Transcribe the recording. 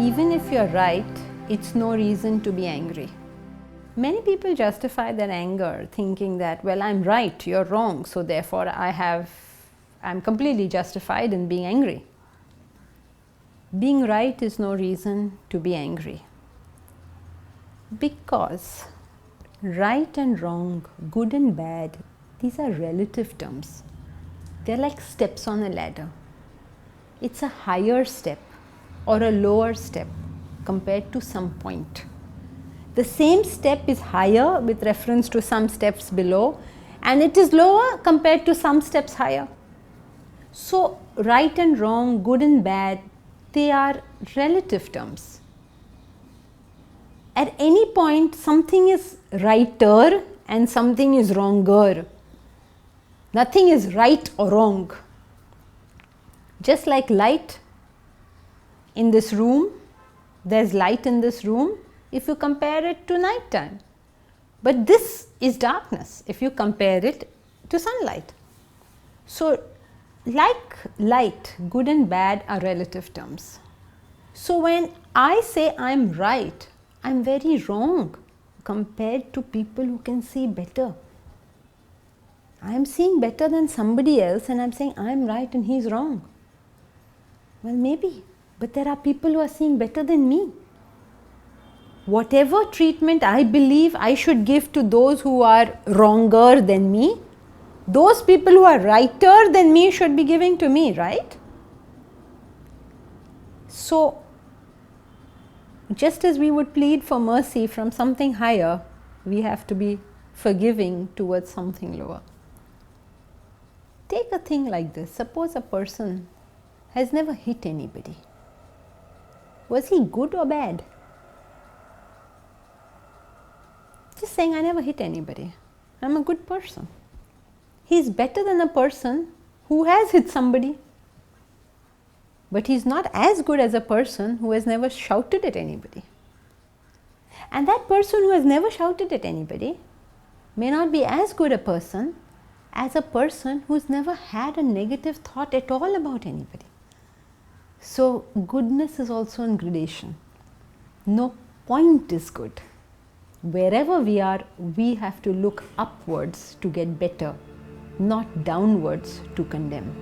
even if you're right, it's no reason to be angry. Many people justify their anger thinking that, well, I'm right, you're wrong, so therefore I'm completely justified in being angry. Being right is no reason to be angry. Because right and wrong, good and bad, these are relative terms. They're like steps on a ladder. It's a higher step or a lower step compared to some point. The same step is higher with reference to some steps below, and it is lower compared to some steps higher. So right and wrong, good and bad, they are relative terms. At any point, something is righter and something is wronger. Nothing is right or wrong. Just like light in this room, there's light in this room if you compare it to night time. But this is darkness if you compare it to sunlight. So like light, good and bad are relative terms. So when I say I'm right, I'm very wrong compared to people who can see better. I'm seeing better than somebody else and I'm saying I'm right and he's wrong. Well, maybe, but there are people who are seeing better than me. Whatever treatment I believe I should give to those who are wronger than me, those people who are righter than me should be giving to me, right? So, just as we would plead for mercy from something higher, we have to be forgiving towards something lower. Take a thing like this. Suppose a person has never hit anybody. Was he good or bad? Just saying, I never hit anybody. I'm a good person. He's better than a person who has hit somebody. But he's not as good as a person who has never shouted at anybody. And that person who has never shouted at anybody may not be as good a person as a person who's never had a negative thought at all about anybody. So goodness is also in gradation. No point is good. Wherever we are, we have to look upwards to get better, not downwards to condemn.